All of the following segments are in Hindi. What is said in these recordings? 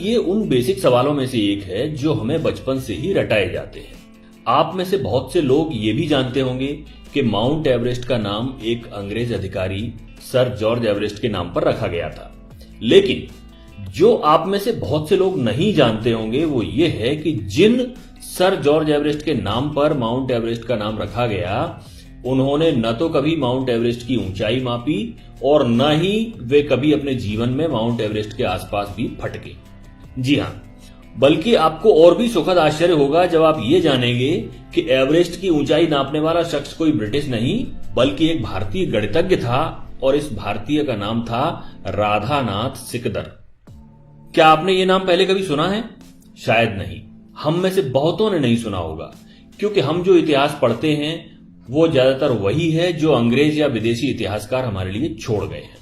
ये उन बेसिक सवालों में से एक है जो हमें बचपन से ही रटाए जाते हैं। आप में से बहुत से लोग ये भी जानते होंगे कि माउंट एवरेस्ट का नाम एक अंग्रेज अधिकारी सर जॉर्ज एवरेस्ट के नाम पर रखा गया था। लेकिन जो आप में से बहुत से लोग नहीं जानते होंगे वो ये है कि जिन सर जॉर्ज एवरेस्ट के नाम पर माउंट एवरेस्ट का नाम रखा गया, उन्होंने न तो कभी माउंट एवरेस्ट की ऊंचाई मापी और न ही वे कभी अपने जीवन में माउंट एवरेस्ट के आसपास भी फटके। जी हां, बल्कि आपको और भी सुखद आश्चर्य होगा जब आप ये जानेंगे कि एवरेस्ट की ऊंचाई नापने वाला शख्स कोई ब्रिटिश नहीं बल्कि एक भारतीय गणितज्ञ था और इस भारतीय का नाम था राधानाथ सिकदर। क्या आपने ये नाम पहले कभी सुना है? शायद नहीं। हम में से बहुतों ने नहीं सुना होगा, क्योंकि हम जो इतिहास पढ़ते हैं वो ज्यादातर वही है जो अंग्रेज या विदेशी इतिहासकार हमारे लिए छोड़ गए हैं।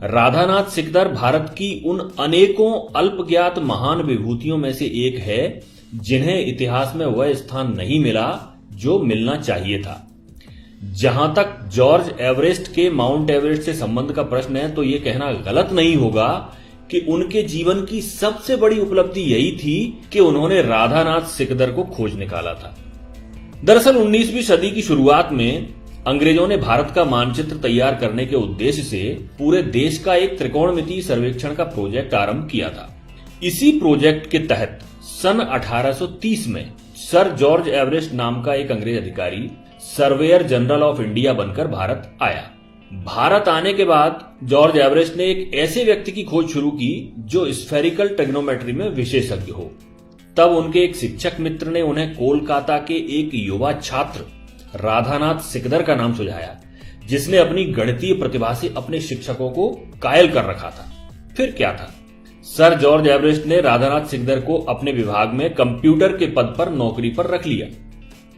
राधानाथ सिकदर भारत की उन अनेकों अल्पज्ञात महान विभूतियों में से एक है जिन्हें इतिहास में वह स्थान नहीं मिला जो मिलना चाहिए था। जहां तक जॉर्ज एवरेस्ट के माउंट एवरेस्ट से संबंध का प्रश्न है तो यह कहना गलत नहीं होगा कि उनके जीवन की सबसे बड़ी उपलब्धि यही थी कि उन्होंने राधानाथ सिकदर को खोज निकाला था। दरअसल 19वीं सदी की शुरुआत में अंग्रेजों ने भारत का मानचित्र तैयार करने के उद्देश्य से पूरे देश का एक त्रिकोणमितीय सर्वेक्षण का प्रोजेक्ट आरंभ किया था। इसी प्रोजेक्ट के तहत सन 1830 में सर जॉर्ज एवरेस्ट नाम का एक अंग्रेज अधिकारी सर्वेयर जनरल ऑफ इंडिया बनकर भारत आया। भारत आने के बाद जॉर्ज एवरेस्ट ने एक ऐसे व्यक्ति की खोज शुरू की जो स्फेरिकल ट्रिग्नोमेट्री में विशेषज्ञ हो। तब उनके एक शिक्षक मित्र ने उन्हें कोलकाता के एक युवा छात्र राधानाथ सिकदर का नाम सुझाया, जिसने अपनी गणितीय प्रतिभा से अपने शिक्षकों को कायल कर रखा था। फिर क्या था, सर जॉर्ज एवरेस्ट ने राधानाथ सिकदर को अपने विभाग में कंप्यूटर के पद पर नौकरी पर रख लिया।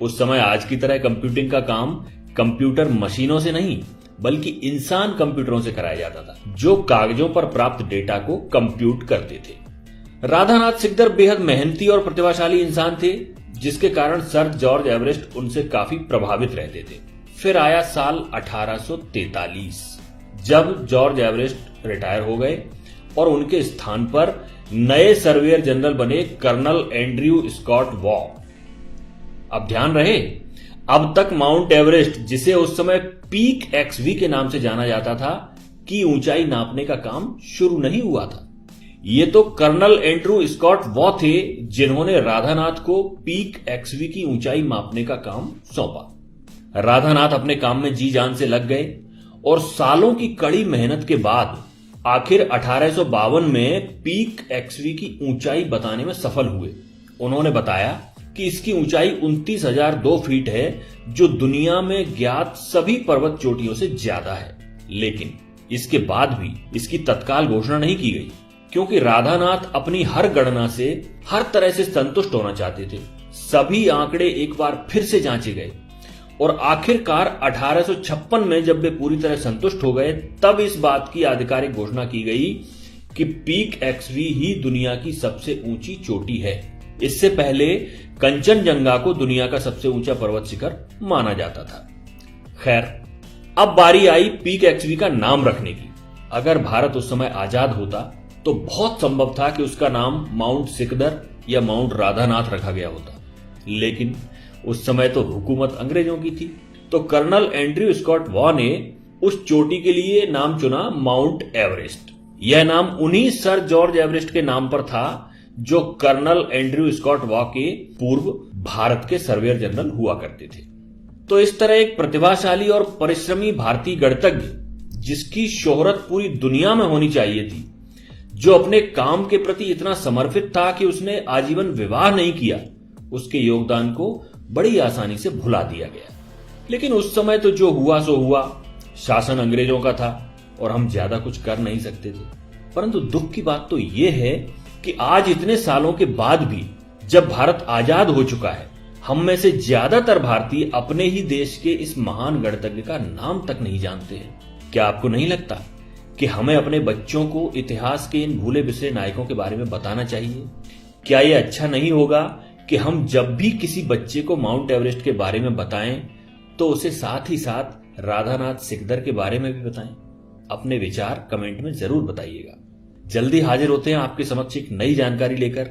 उस समय आज की तरह कंप्यूटिंग का काम कंप्यूटर मशीनों से नहीं बल्कि इंसान कंप्यूटरों से कराया जाता था, जो कागजों पर प्राप्त डेटा को कंप्यूट करते थे। राधानाथ सिकदर बेहद मेहनती और प्रतिभाशाली इंसान थे, जिसके कारण सर जॉर्ज एवरेस्ट उनसे काफी प्रभावित रहते थे। फिर आया साल 1843, जब जॉर्ज एवरेस्ट रिटायर हो गए और उनके स्थान पर नए सर्वेयर जनरल बने कर्नल एंड्रयू स्कॉट वॉ। अब ध्यान रहे, अब तक माउंट एवरेस्ट, जिसे उस समय पीक एक्सवी के नाम से जाना जाता था, की ऊंचाई नापने का काम शुरू नहीं हुआ था। ये तो कर्नल एंड्रू स्कॉट वॉ थे जिन्होंने राधानाथ को पीक एक्सवी की ऊंचाई मापने का काम सौंपा। राधानाथ अपने काम में जी जान से लग गए और सालों की कड़ी मेहनत के बाद आखिर 1852 में पीक एक्सवी की ऊंचाई बताने में सफल हुए। उन्होंने बताया कि इसकी ऊंचाई 29,002 फीट है, जो दुनिया में ज्ञात सभी पर्वत चोटियों से ज्यादा है। लेकिन इसके बाद भी इसकी तत्काल घोषणा नहीं की गई, क्योंकि राधानाथ अपनी हर गणना से हर तरह से संतुष्ट होना चाहते थे। सभी आंकड़े एक बार फिर से जांचे गए और आखिरकार 1856 में जब वे पूरी तरह संतुष्ट हो गए, तब इस बात की आधिकारिक घोषणा की गई कि पीक एक्सवी ही दुनिया की सबसे ऊंची चोटी है। इससे पहले कंचनजंगा को दुनिया का सबसे ऊंचा पर्वत शिखर माना जाता था। खैर, अब बारी आई पीक एक्सवी का नाम रखने की। अगर भारत उस समय आजाद होता तो बहुत संभव था कि उसका नाम माउंट सिकदर या माउंट राधानाथ रखा गया होता, लेकिन उस समय तो हुकूमत अंग्रेजों की थी। तो कर्नल एंड्रयू स्कॉट वॉ ने उस चोटी के लिए नाम चुना माउंट एवरेस्ट। यह नाम उन्हीं सर जॉर्ज एवरेस्ट के नाम पर था जो कर्नल एंड्रयू स्कॉट वॉ के पूर्व भारत के सर्वेयर जनरल हुआ करते थे। तो इस तरह एक प्रतिभाशाली और परिश्रमी भारतीय गणितज्ञ, जिसकी शोहरत पूरी दुनिया में होनी चाहिए थी, जो अपने काम के प्रति इतना समर्पित था कि उसने आजीवन विवाह नहीं किया, उसके योगदान को बड़ी आसानी से भुला दिया गया। लेकिन उस समय तो जो हुआ सो हुआ, शासन अंग्रेजों का था और हम ज्यादा कुछ कर नहीं सकते थे। परंतु दुख की बात तो यह है कि आज इतने सालों के बाद भी, जब भारत आजाद हो चुका है, हम में से ज्यादातर भारतीय अपने ही देश के इस महान गणितज्ञ का नाम तक नहीं जानते हैं। क्या आपको नहीं लगता कि हमें अपने बच्चों को इतिहास के इन भूले बिसरे नायकों के बारे में बताना चाहिए? क्या यह अच्छा नहीं होगा कि हम जब भी किसी बच्चे को माउंट एवरेस्ट के बारे में बताएं तो उसे साथ ही साथ राधानाथ सिकदर के बारे में भी बताएं? अपने विचार कमेंट में जरूर बताइएगा। जल्दी हाजिर होते हैं आपके समक्ष एक नई जानकारी लेकर।